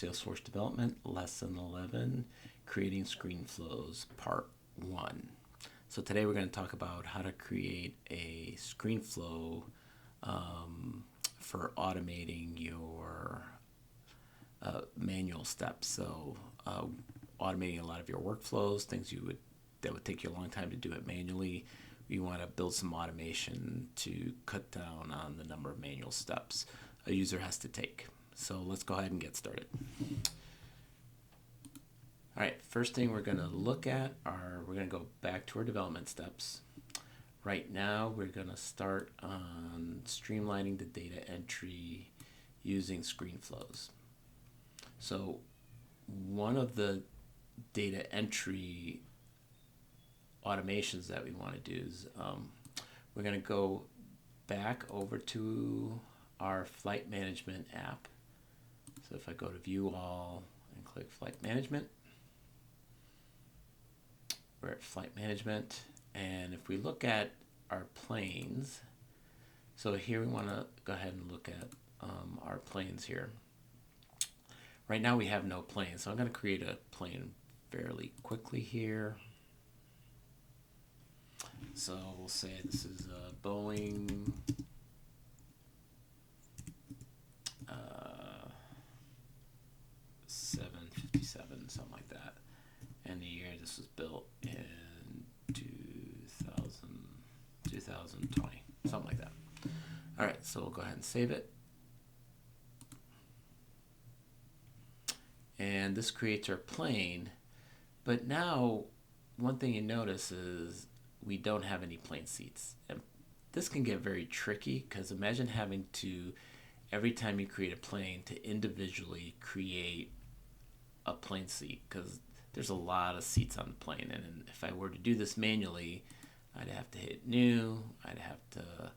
Salesforce Development, Lesson 11, Creating Screen Flows, Part 1. So today we're going to talk about how to create a screen flow for automating your manual steps. So automating a lot of your workflows, things that would take you a long time to do it manually. You want to build some automation to cut down on the number of manual steps a user has to take. So let's go ahead and get started. All right, first thing we're going to look at we're going to go back to our development steps. Right now, we're going to start on streamlining the data entry using screen flows. So one of the data entry automations that we want to do is we're going to go back over to our flight management app. So if I go to View All and click Flight Management, we're at Flight Management, and if we look at our planes, so here we want to go ahead and look at our planes here. Right now we have no plane, so I'm going to create a plane fairly quickly here. So we'll say this is a Boeing 757, something like that. And the year this was built in 2020, something like that. All right, so we'll go ahead and save it. And this creates our plane. But now, one thing you notice is we don't have any plane seats. And this can get very tricky because imagine having to, every time you create a plane, to individually create a plane seat, because there's a lot of seats on the plane. And if I were to do this manually, I'd have to hit new, I'd have to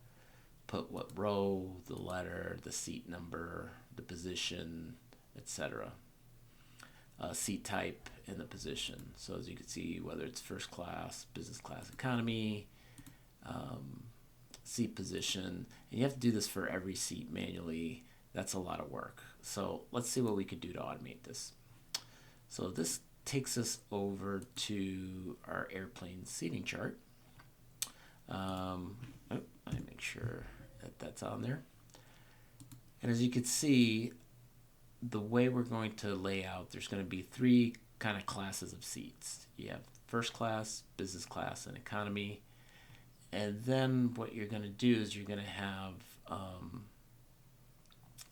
put what row, the letter, the seat number, the position, etc. Seat type and the position. So as you can see, whether it's first class, business class, economy, seat position, and you have to do this for every seat manually. That's a lot of work. So let's see what we could do to automate this. So this takes us over to our airplane seating chart. Let me make sure that that's on there. And as you can see, the way we're going to lay out, there's going to be three kind of classes of seats. You have first class, business class, and economy. And then what you're going to do is you're going to have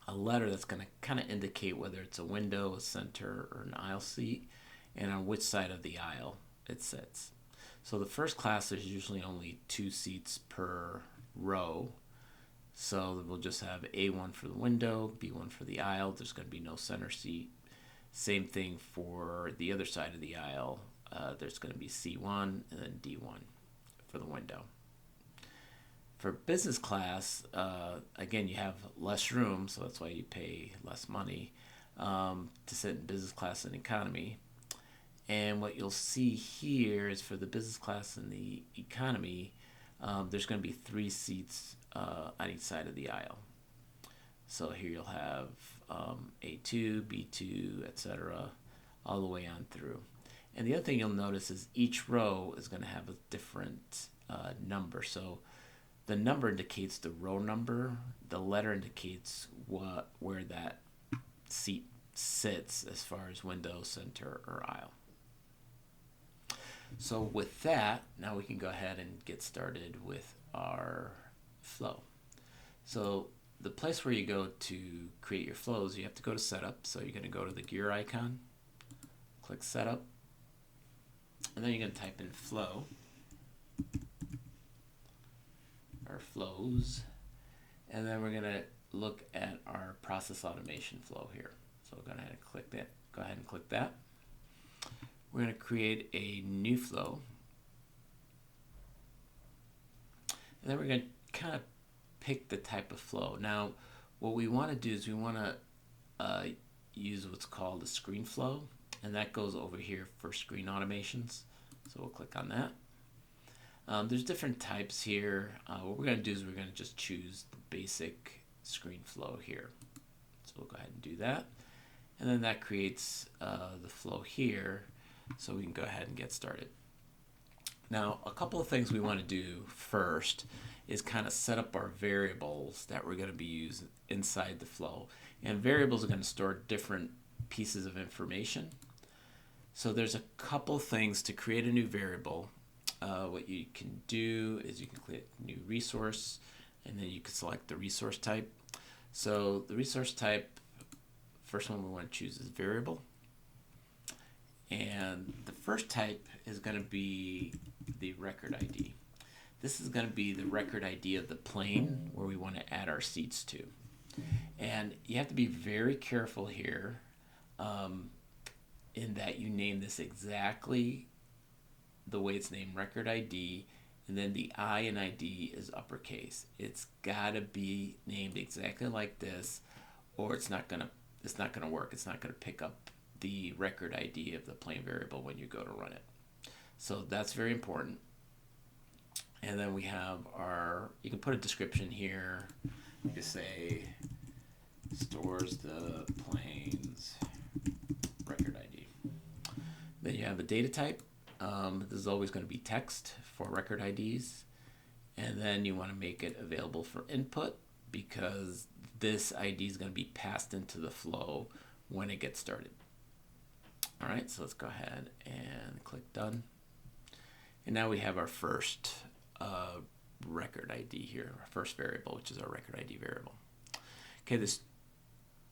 a letter that's going to kind of indicate whether it's a window, a center, or an aisle seat, and on which side of the aisle it sits. So the first class, there's usually only 2 seats per row. So we'll just have A1 for the window, B1 for the aisle. There's going to be no center seat. Same thing for the other side of the aisle. There's going to be C1 and then D1 for the window. For business class, again, you have less room, so that's why you pay less money to sit in business class and economy. And what you'll see here is for the business class and the economy, there's going to be 3 seats on each side of the aisle. So here you'll have A2, B2, etc., all the way on through. And the other thing you'll notice is each row is going to have a different number. So the number indicates the row number. The letter indicates where that seat sits as far as window, center, or aisle. So with that, now we can go ahead and get started with our flow. So the place where you go to create your flows, you have to go to setup. So you're going to go to the gear icon, click setup, and then you're going to type in flow, or flows, and then we're going to look at our process automation flow here. So we're going to click that. Go ahead and click that. We're going to create a new flow, and then we're going to kind of pick the type of flow. Now, what we want to do is we want to use what's called a screen flow, and that goes over here for screen automations. So we'll click on that. There's different types here. What we're going to do is we're going to just choose the basic screen flow here. So we'll go ahead and do that. And then that creates the flow here, so we can go ahead and get started. Now, a couple of things we want to do first is kind of set up our variables that we're going to be using inside the flow. And variables are going to store different pieces of information. So there's a couple things to create a new variable. What you can do is you can click new resource, and then you can select the resource type. So the resource type, first one we want to choose is variable. And the first type is going to be the record ID. This is going to be the record ID of the plane where we want to add our seats to. And you have to be very careful here in that you name this exactly the way it's named, record ID, and then the I in ID is uppercase. It's got to be named exactly like this, or it's not gonna work. It's not gonna pick up the record ID of the plane variable when you go to run it. So that's very important. And then we have you can put a description here. You can say, stores the plane's record ID. Then you have a data type. This is always going to be text for record IDs. And then you want to make it available for input, because this ID is going to be passed into the flow when it gets started. All right, so let's go ahead and click done. And now we have our first record ID here, our first variable, which is our record ID variable. Okay, there's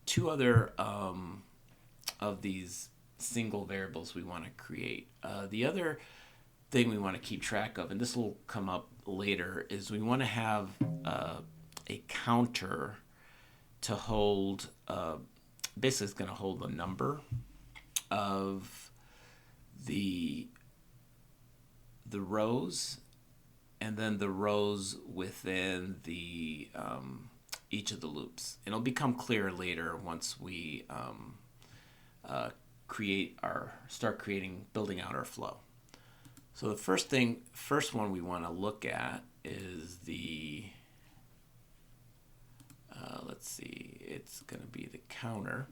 two other of these single variables we want to create. The other thing we want to keep track of, and this will come up later, is we want to have a counter to hold, basically it's going to hold the number of the rows, and then the rows within the each of the loops. And it'll become clear later once we building out our flow. So the first one we want to look at is the let's see, it's going to be the counter.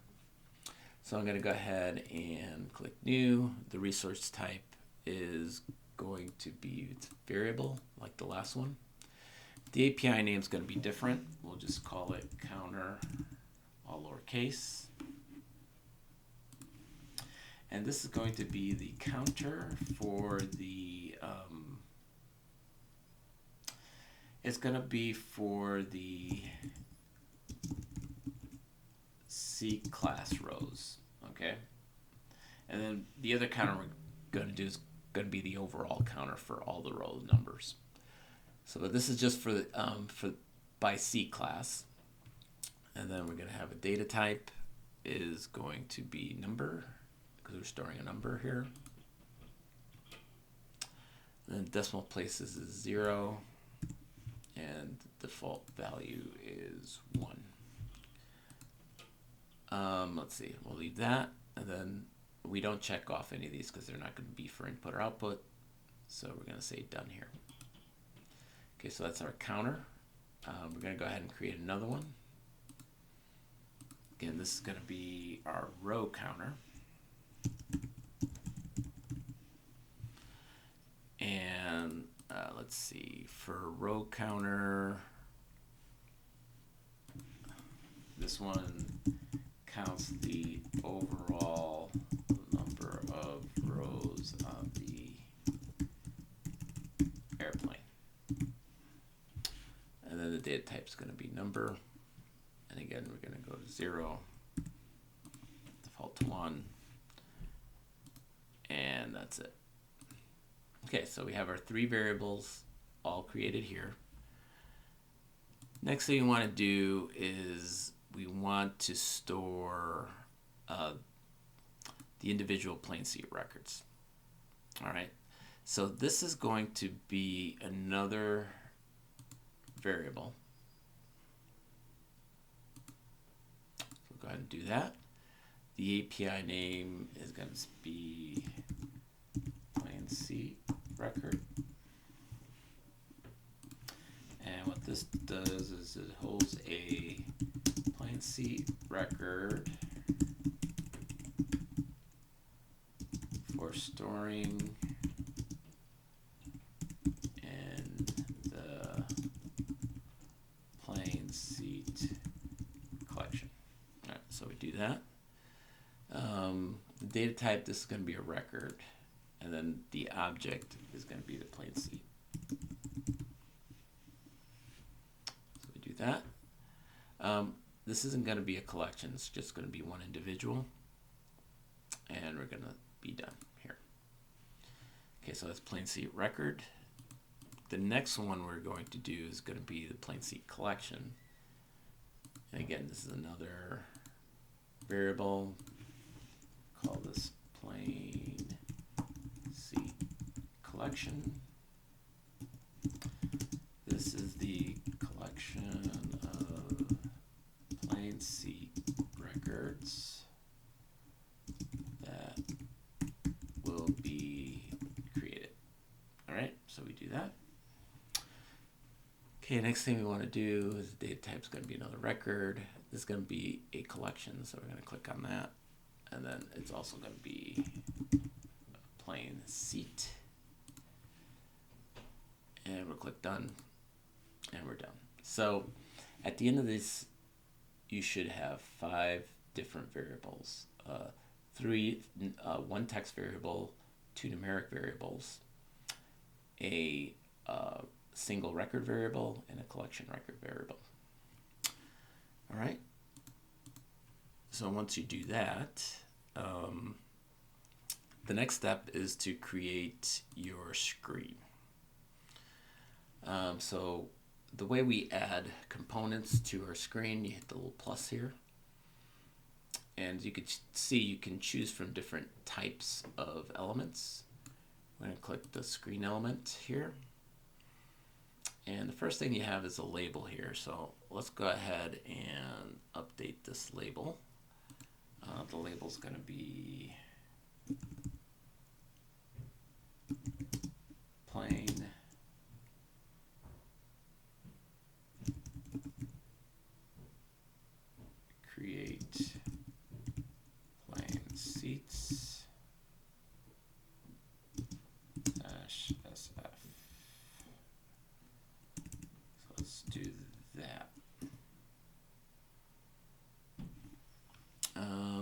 So I'm going to go ahead and click new. The resource type is going to be variable, like the last one. The API name is going to be different. We'll just call it counter, all lowercase. And this is going to be the counter for the, it's going to be for the C class rows, okay? And then the other counter we're going to do is going to be the overall counter for all the row numbers. So this is just for by C class. And then we're going to have a data type is going to be number, because we're storing a number here. And then decimal places is 0, and the default value is 1. Let's see, we'll leave that, and then we don't check off any of these because they're not going to be for input or output. So we're going to say done here. Okay, so that's our counter. We're going to go ahead and create another one. Again, this is going to be our row counter. And let's see, for row counter, this one counts the overall number of rows on the airplane. And then the data type is going to be number. And again, we're going to go to 0, default to 1, and that's it. Okay, so we have our 3 variables all created here. Next thing we want to do is we want to store the individual plane seat records. All right, so this is going to be another variable. So go ahead and do that. The API name is going to be plane seat record. And what this does is it holds a plane seat record for storing in the plain seat collection. All right, so we do that. The data type, this is going to be a record, and then the object is going to be the plain seat. So we do that. This isn't going to be a collection, it's just going to be one individual, and we're going to be done here. Okay, so that's plain seat record. The next one we're going to do is going to be the plain seat collection. And again, this is another variable. Call this plain seat collection. This is the collection of plain seat records that will be created. All right, so we do that. Okay, next thing we want to do is the data type is going to be another record. This is going to be a collection, so we're going to click on that. And then it's also going to be a plain seat. And we'll click done, and we're done. So at the end of this, you should have 5 different variables. One text variable, 2 numeric variables, a single record variable, and a collection record variable. All right. So once you do that, the next step is to create your screen. So the way we add components to our screen, you hit the little plus here. And you can see you can choose from different types of elements. I'm going to click the screen element here. And the first thing you have is a label here. So let's go ahead and update this label. The label is going to be plain create plain seats -sf. So let's do that.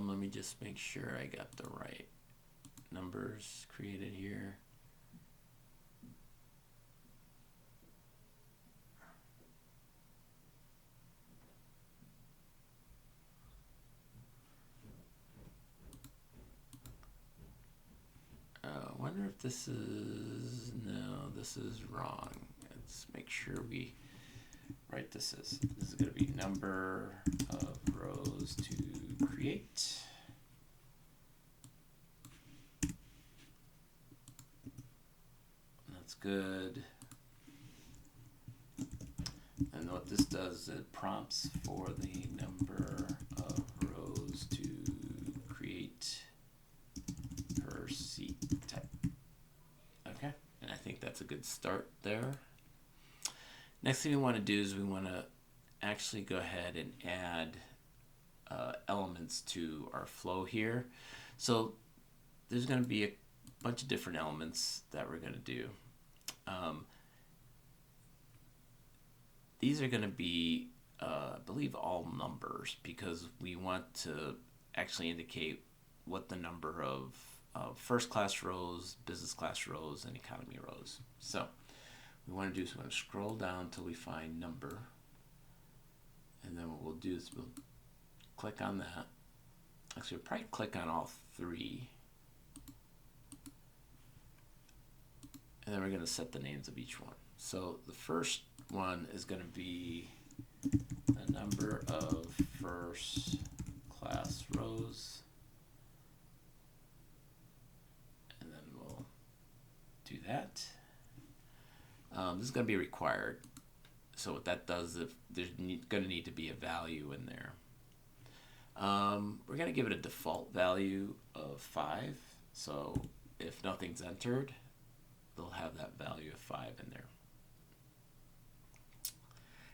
Let me just make sure I got the right numbers created here. I wonder if this is, no, this is wrong. Let's make sure we write this as, this is going to be number of rows to create. That's good. And what this does, it prompts for the number of rows to create per seat type. Okay, and I think that's a good start there. Next thing we want to do is we want to actually go ahead and add elements to our flow here. So there's going to be a bunch of different elements that we're going to do. These are going to be, I believe, all numbers, because we want to actually indicate what the number of first class rows, business class rows, and economy rows. So we want to do is we want to scroll down till we find number, and then what we'll do is we'll click on that. Actually, we'll probably click on all 3, and then we're going to set the names of each one. So the first one is going to be the number of first class rows, and then we'll do that. This is going to be required. So what that does, if there's going to need to be a value in there. We're going to give it a default value of 5. So if nothing's entered, they'll have that value of 5 in there.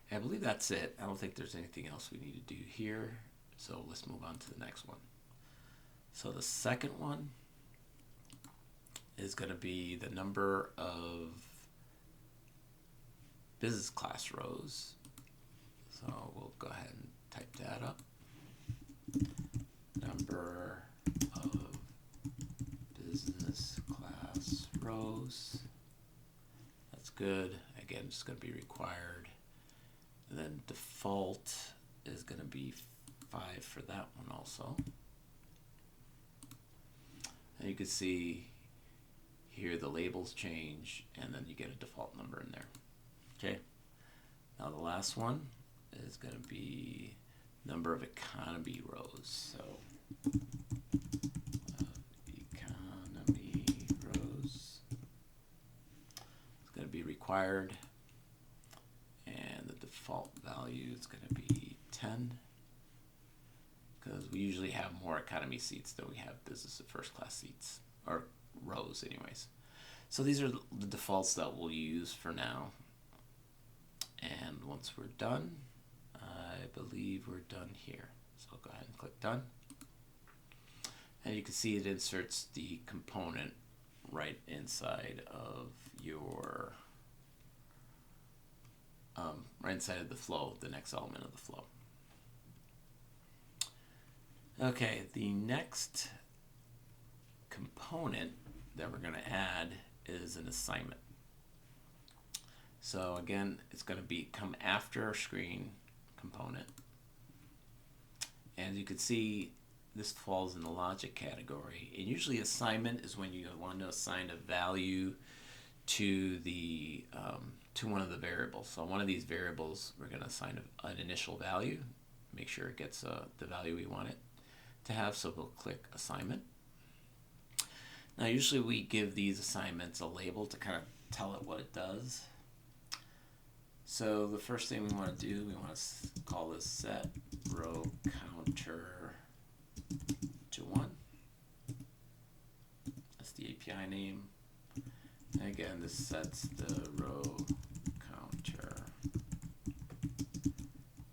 And I believe that's it. I don't think there's anything else we need to do here. So let's move on to the next one. So the second one is going to be the number of business class rows. So we'll go ahead and type that up. Number of business class rows. That's good. Again, it's going to be required. And then default is going to be 5 for that one also. And you can see here the labels change, and then you get a default number in there. Okay. Now the last one is going to be number of economy rows. So economy rows. It's going to be required, and the default value is going to be 10, because we usually have more economy seats than we have business and first class seats, or rows anyways. So these are the defaults that we'll use for now. And once we're done, I believe we're done here. So I'll go ahead and click done. And you can see it inserts the component right inside of your, right inside of the flow, the next element of the flow. Okay, the next component that we're going to add is an assignment. So again, it's going to come after our screen component. And you can see this falls in the logic category. And usually assignment is when you want to assign a value to the to one of the variables. So one of these variables, we're going to assign an initial value, make sure it gets the value we want it to have. So we'll click assignment. Now usually we give these assignments a label to kind of tell it what it does. So the first thing we want to do, we want to call this set row counter to 1. That's the API name. And again, this sets the row counter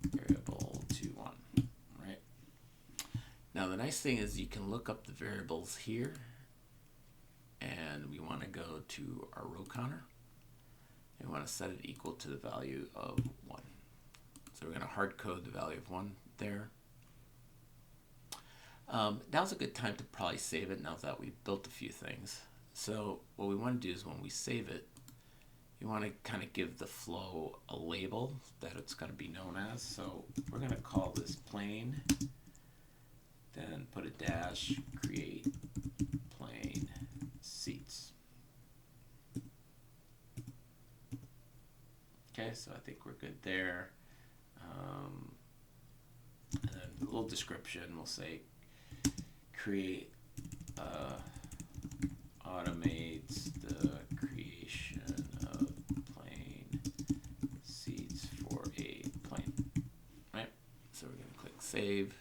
variable to 1, right? Now the nice thing is you can look up the variables here, and we want to go to our row counter. And we want to set it equal to the value of 1. So we're going to hard code the value of 1 there. Now's a good time to probably save it now that we've built a few things. So what we want to do is when we save it, you want to kind of give the flow a label that it's going to be known as. So we're going to call this plain, then put a dash, create plain seats. Okay, so I think we're good there. And then a little description, we'll say create automates the creation of plain seats for a plane. Right? So we're going to click save.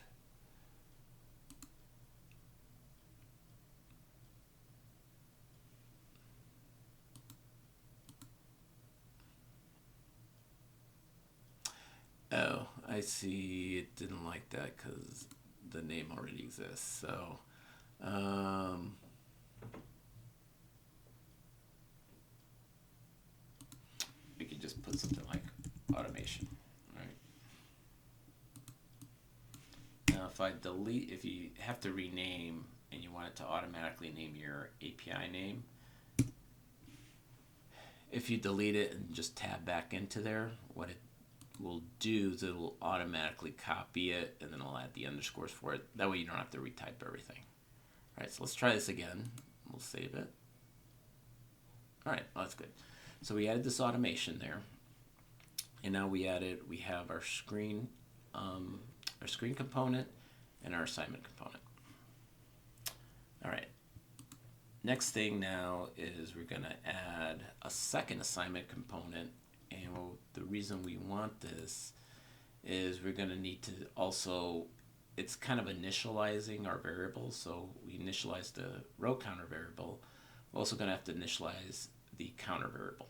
Oh, I see. It didn't like that because the name already exists. So, we could just put something like automation. Right. Now, if you have to rename and you want it to automatically name your API name, if you delete it and just tab back into there, what it will do is it will automatically copy it, and then I'll add the underscores for it. That way you don't have to retype everything. All right, so let's try this again. We'll save it. All right, well, that's good. So we added this automation there, and now we have our screen component and our assignment component. All right. Next thing now is we're going to add a second assignment component. And the reason we want this is we're going to need to also, it's kind of initializing our variables. So we initialize the row counter variable. We're also going to have to initialize the counter variable.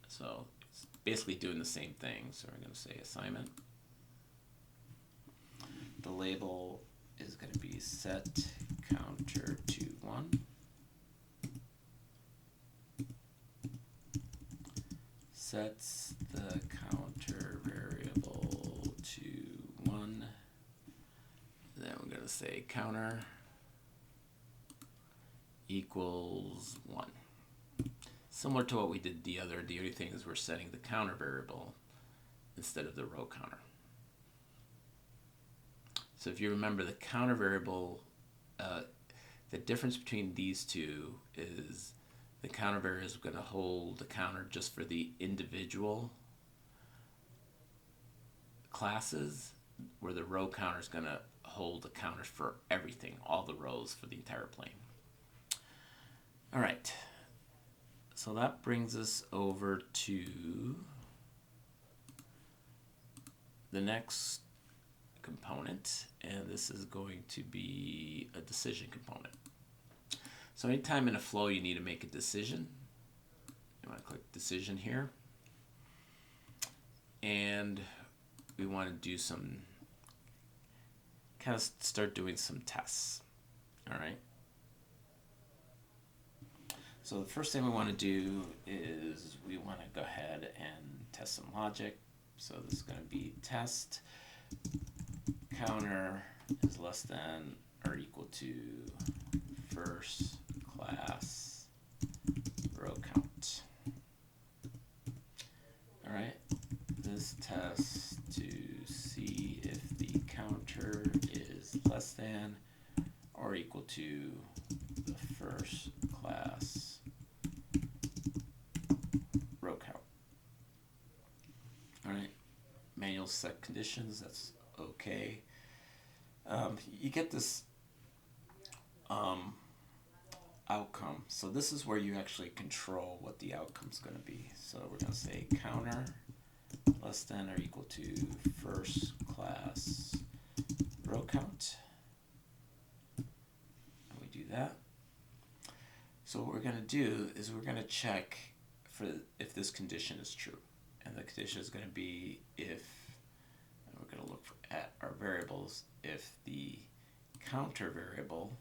So it's basically doing the same thing. So we're going to say assignment. The label is going to be set counter to 1. sets the counter variable to 1. Then we're going to say counter equals 1. Similar to what we did the only thing is we're setting the counter variable instead of the row counter. So if you remember, the counter variable, the difference between these two is the counter variable is going to hold the counter just for the individual classes, where the row counter is going to hold the counters for everything, all the rows for the entire plane. All right, so that brings us over to the next component, and this is going to be a decision component. So anytime in a flow you need to make a decision, you want to click decision here, and we want to do some, kind of start doing some tests. All right. So the first thing we want to do is we want to go ahead and test some logic. So this is going to be test counter is less than or equal to first class row count. All right. This test to see if the counter is less than or equal to the first class row count. All right, manual set conditions, that's okay. You get this outcome. So this is where you actually control what the outcome is going to be. So we're going to say counter less than or equal to first class row count. And we do that. So what we're going to do is we're going to check for if this condition is true. And the condition is going to be if, and we're going to look at our variables, if the counter variable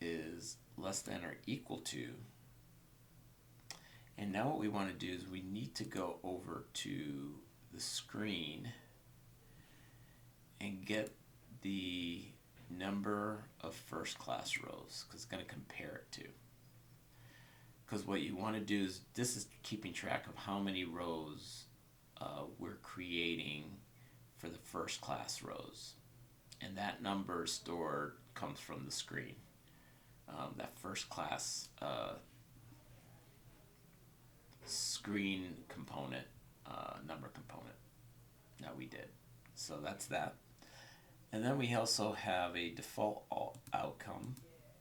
is less than or equal to. And now what we want to do is we need to go over to the screen and get the number of first class rows, because it's going to compare it to. Because what you want to do is, this is keeping track of how many rows we're creating for the first class rows. And that number stored comes from the screen. That first class screen component, number component that we did. So that's that. And then we also have a default outcome,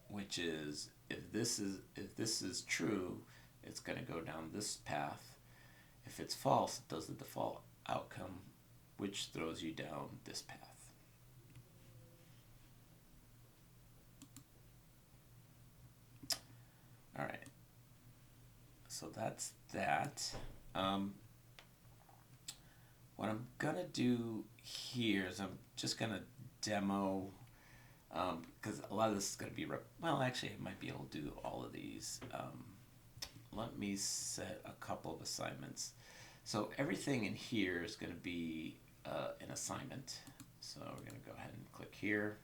which is if this is true, it's going to go down this path. If it's false, it does the default outcome, which throws you down this path. All right. So that's that. What I'm gonna do here is I'm just gonna demo, because a lot of this is gonna be, well, actually I might be able to do all of these. Let me set a couple of assignments. So everything in here is gonna be an assignment. So we're gonna go ahead and click here.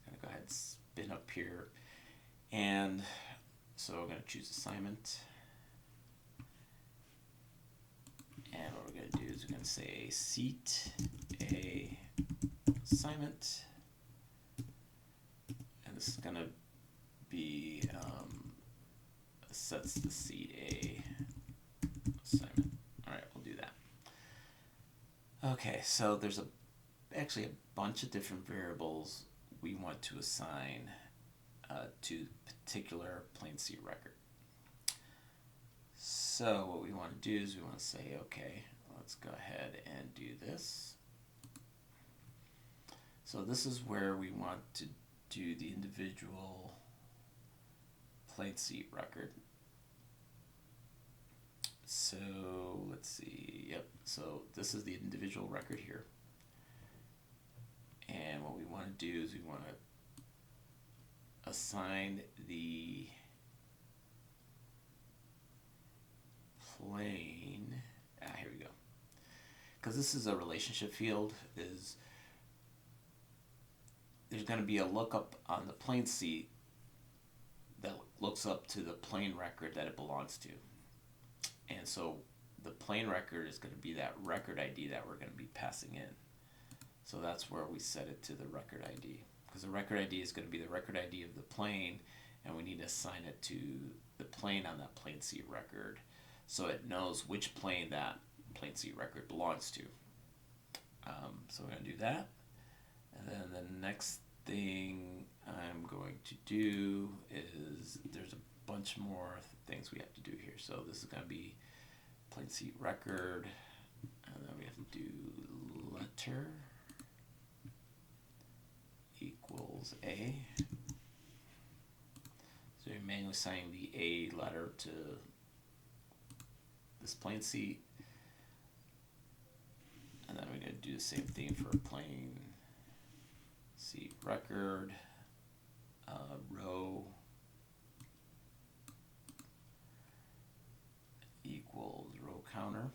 I'm gonna go ahead and spin up here. And so we're going to choose assignment. And what we're going to do is we're going to say seat a assignment. And this is going to be sets the seat a assignment. All right, we'll do that. Okay, so there's actually a bunch of different variables we want to assign to particular plain seat record. So what we want to do is we want to say, okay, let's go ahead and do this. So this is where we want to do the individual plain seat record. So let's see, yep, so this is the individual record here. And what we want to do is we want to assign the plane. Here we go. Because this is a relationship field, is there's going to be a lookup on the plane seat that looks up to the plane record that it belongs to. And so the plane record is going to be that record ID that we're going to be passing in. So that's where we set it to the record ID. Because the record ID is going to be the record ID of the plane, and we need to assign it to the plane on that plane seat record so it knows which plane that plane seat record belongs to. So we're going to do that. And then the next thing I'm going to do is there's a bunch more things we have to do here. So this is going to be plane seat record, and then we have to do letter equals A. So you're manually assigning the A letter to this plane seat. And then we're going to do the same thing for plane seat record, row equals row counter.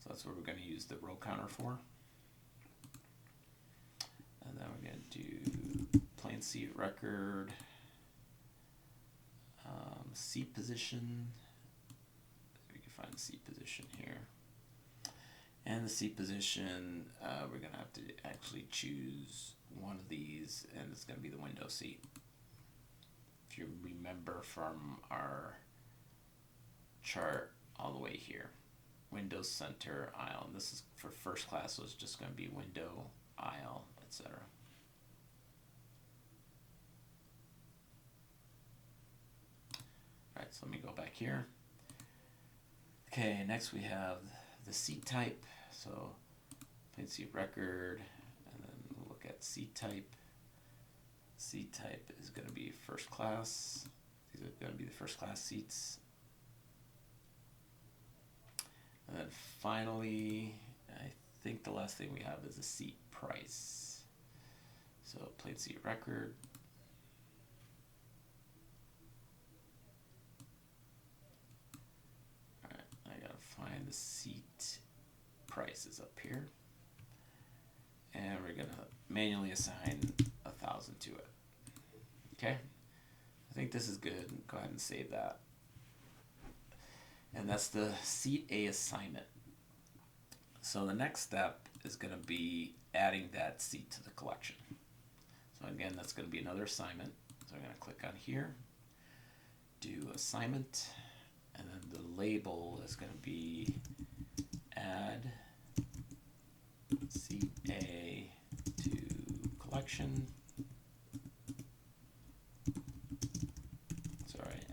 So that's what we're going to use the row counter for. And then we're going to do plane seat record, seat position. We can find the seat position here. And the seat position, we're going to have to actually choose one of these, and it's going to be the window seat. If you remember from our chart all the way here, window, center, aisle. And this is for first class, so it's just going to be window, aisle, etc. All right, so let me go back here. Okay, next we have the seat type. So plane seat record, and then we'll look at seat type. Seat type is going to be first class. These are going to be the first class seats. And then finally, I think the last thing we have is a seat price. So plane seat record. All right, I gotta find the seat prices up here, and we're gonna manually assign 1,000 to it. Okay, I think this is good. Go ahead and save that. And that's the seat A assignment. So the next step is going to be adding that seat to the collection. So again, that's going to be another assignment. So I'm going to click on here, do assignment, and then the label is going to be add seat A to collection.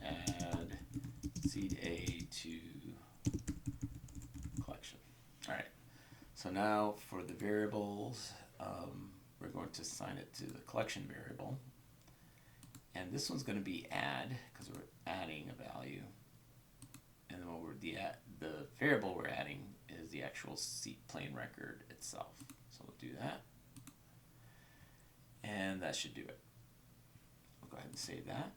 Add seat A to collection. All right, so now for the variables, we're going to assign it to the collection variable. And this one's going to be add, because we're adding a value. And then what the variable we're adding is the actual seat plane record itself. So we'll do that. And that should do it. We'll go ahead and save that.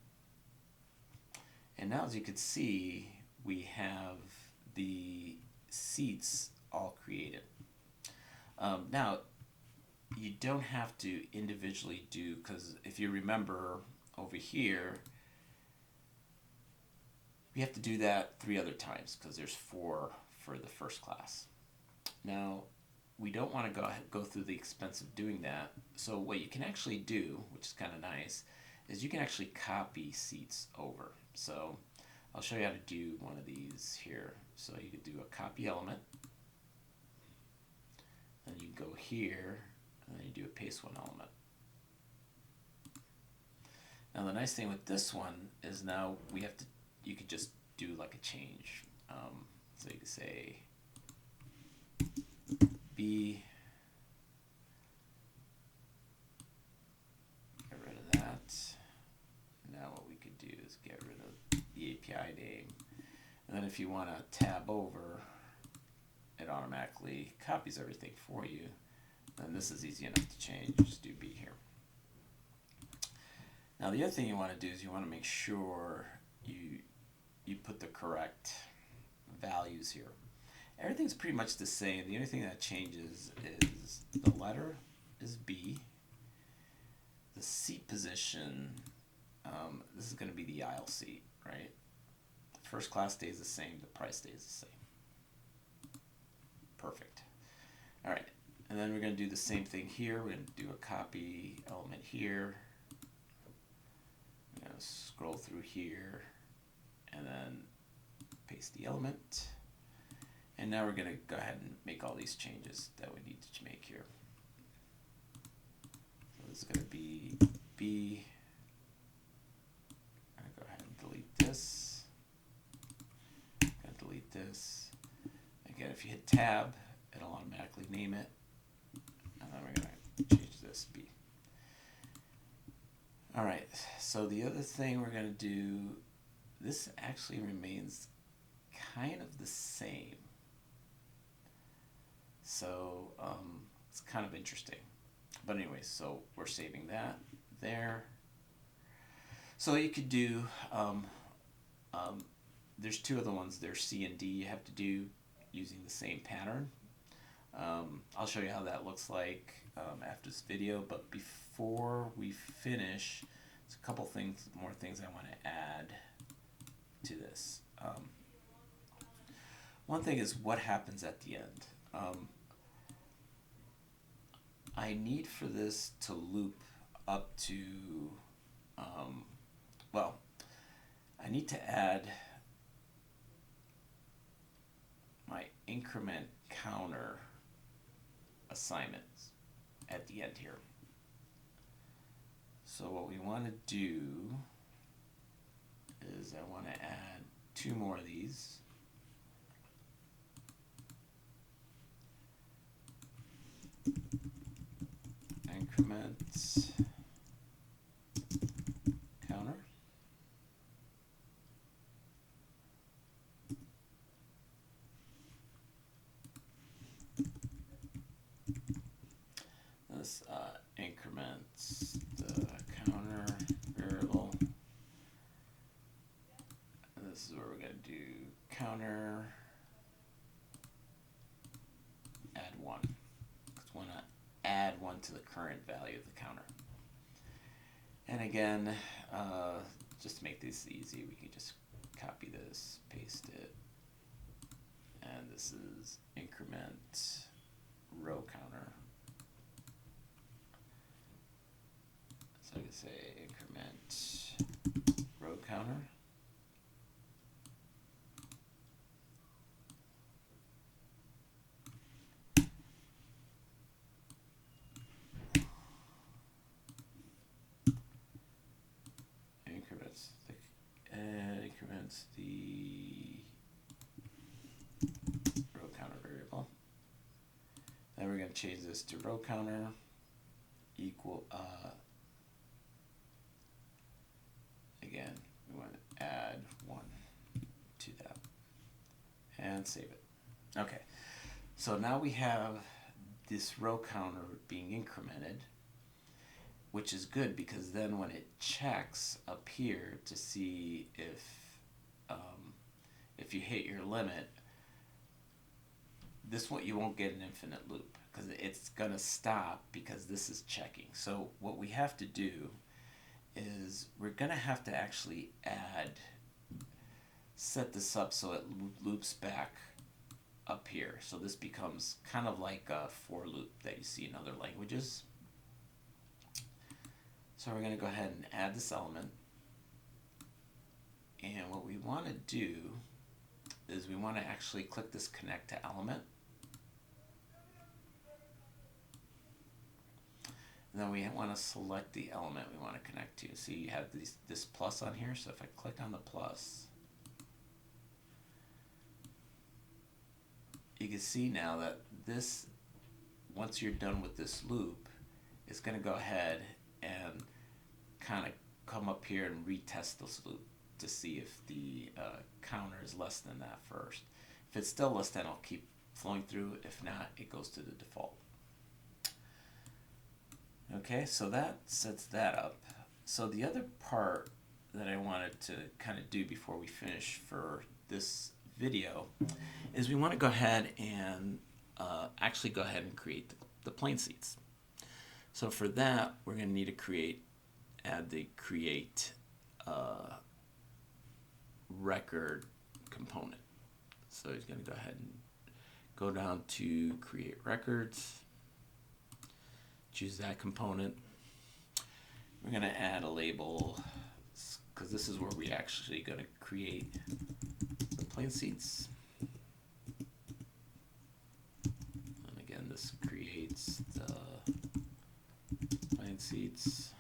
And now, as you can see, we have the seats all created. Now, you don't have to individually do, because if you remember over here, we have to do that 3 other times, because there's 4 for the first class. Now, we don't want to go through the expense of doing that. So what you can actually do, which is kind of nice, is you can actually copy seats over. So I'll show you how to do one of these here. So you could do a copy element, then you go here, and then you do a paste one element. Now the nice thing with this one is now you could just do like a change. So you could say B, get rid of that. Now what we could do is get rid of the API name. And then if you want to tab over, it automatically copies everything for you. And this is easy enough to change. Just do B here. Now the other thing you want to do is you want to make sure you put the correct values here. Everything's pretty much the same. The only thing that changes is the letter is B. The seat position, this is going to be the aisle seat, right? The first class stays the same, the price stays the same. Perfect. All right, and then we're going to do the same thing here. We're going to do a copy element here. I'm going to scroll through here and then paste the element. And now we're going to go ahead and make all these changes that we need to make here. So this is going to be B. I'm going to go ahead and delete this. I'm going to delete this. Again, if you hit tab, it'll automatically name it. And then we're going to change this to B. All right, so the other thing we're going to do, this actually remains kind of the same. So it's kind of interesting. But anyway, so we're saving that there. So you could do, there's two other ones. There's C and D you have to do using the same pattern. I'll show you how that looks like after this video. But before we finish, there's a couple more things I want to add to this. One thing is what happens at the end. I need for this to loop up to, well, I need to add my increment counter assignments at the end here. So what we want to do is I want to add two more of these. Increment counter. This increments the counter variable. And this is where we're going to do counter add 1. Because we want to add 1 to the current value of the counter. And again, just to make this easy, we can just copy this, paste it, and this is increment row counter. So I can say increment row counter. Increments the row counter variable. Then we're going to change this to row counter equal, again, we want to add 1 to that and save it. Okay, so now we have this row counter being incremented, which is good because then when it checks up here to see if you hit your limit, you won't get an infinite loop because it's gonna stop because this is checking. So what we have to do is we're gonna have to actually set this up so it loops back up here. So this becomes kind of like a for loop that you see in other languages. So we're going to go ahead and add this element. And what we want to do is we want to actually click this connect to element. And then we want to select the element we want to connect to. See, you have this plus on here. So if I click on the plus, you can see now that this, once you're done with this loop, it's going to go ahead and kind of come up here and retest this loop to see if the counter is less than that first. If it's still less than, I'll keep flowing through. If not, it goes to the default. Okay, so that sets that up. So the other part that I wanted to kind of do before we finish for this video is we want to go ahead and actually go ahead and create the plane seats. So for that, we're going to need to add the create record component. So he's going to go ahead and go down to create records, choose that component. We're going to add a label because this is where we actually going to create the plane seats. And again, this creates the plane seats.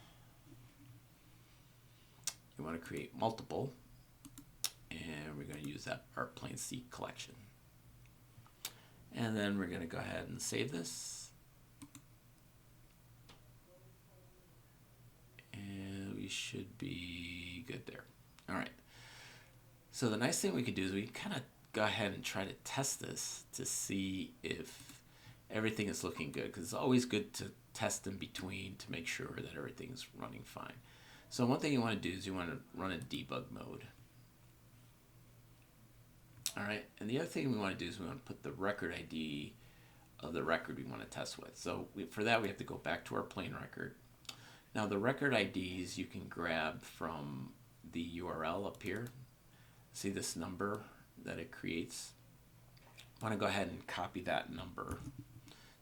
You want to create multiple, and we're going to use that our plane seat collection. And then we're going to go ahead and save this. And we should be good there. All right. So the nice thing we could do is we kind of go ahead and try to test this to see if everything is looking good, because it's always good to test in between to make sure that everything's running fine. So one thing you want to do is you want to run in debug mode. All right, and the other thing we want to do is we want to put the record ID of the record we want to test with. So for that, we have to go back to our plane record. Now the record IDs you can grab from the URL up here. See this number that it creates? I want to go ahead and copy that number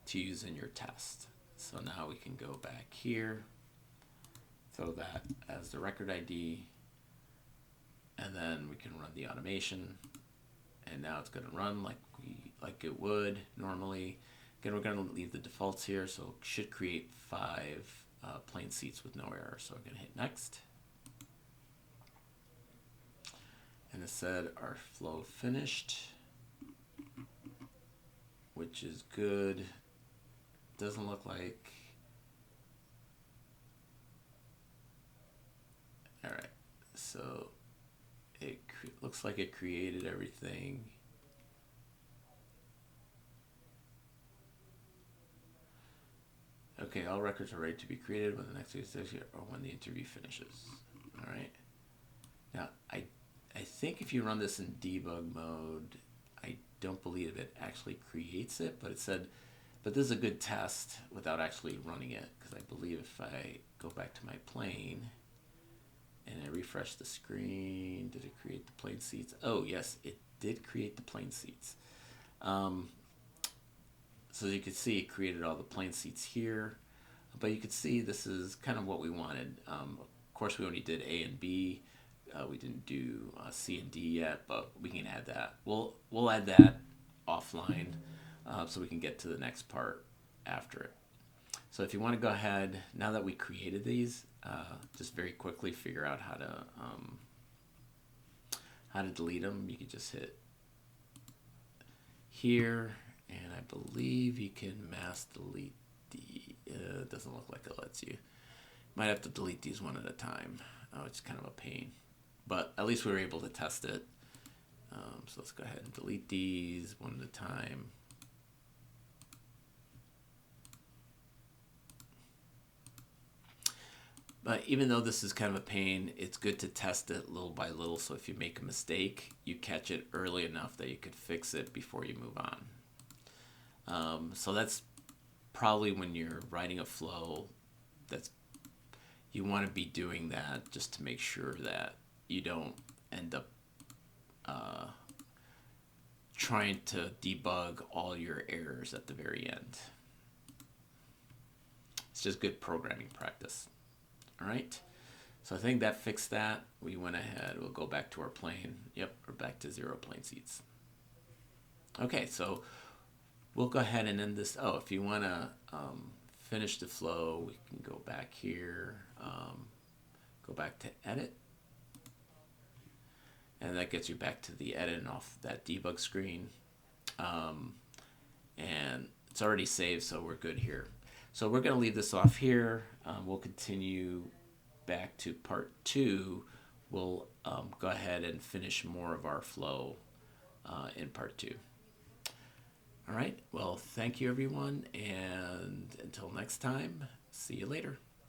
to use in your test. So now we can go back here, throw that as the record ID, and then we can run the automation. And now it's going to run like it would normally. Again, we're going to leave the defaults here, so it should create 5 plane seats with no error. So we're going to hit next. And it said our flow finished, which is good. Doesn't look like. All right, so it looks like it created everything. Okay, all records are ready to be created when the next exercise or when the interview finishes. All right. Now, I think if you run this in debug mode, I don't believe it actually creates it, but it said, but this is a good test without actually running it, because I believe if I go back to my plane and I refresh the screen, did it create the plane seats? Oh, yes, it did create the plane seats. So as you can see, it created all the plane seats here. But you can see this is kind of what we wanted. Of course, we only did A and B. We didn't do C and D yet, but we can add that. We'll add that offline so we can get to the next part after it. So if you want to go ahead, now that we created these, just very quickly figure out how to delete them. You can just hit here, and I believe you can mass delete it doesn't look like it lets you. Might have to delete these one at a time. Oh, it's kind of a pain, but at least we were able to test it. So let's go ahead and delete these one at a time. But even though this is kind of a pain, it's good to test it little by little. So if you make a mistake, you catch it early enough that you could fix it before you move on. So that's probably when you're writing a flow, you want to be doing that just to make sure that you don't end up trying to debug all your errors at the very end. It's just good programming practice. All right, so I think that fixed that. We went ahead, we'll go back to our plane. Yep, we're back to 0 plane seats. Okay, so we'll go ahead and end this. Oh, if you want to finish the flow, we can go back here, go back to edit. And that gets you back to the edit and off that debug screen. And it's already saved, so we're good here. So we're going to leave this off here. We'll continue back to part 2. We'll go ahead and finish more of our flow in part 2. All right. Well, thank you, everyone. And until next time, see you later.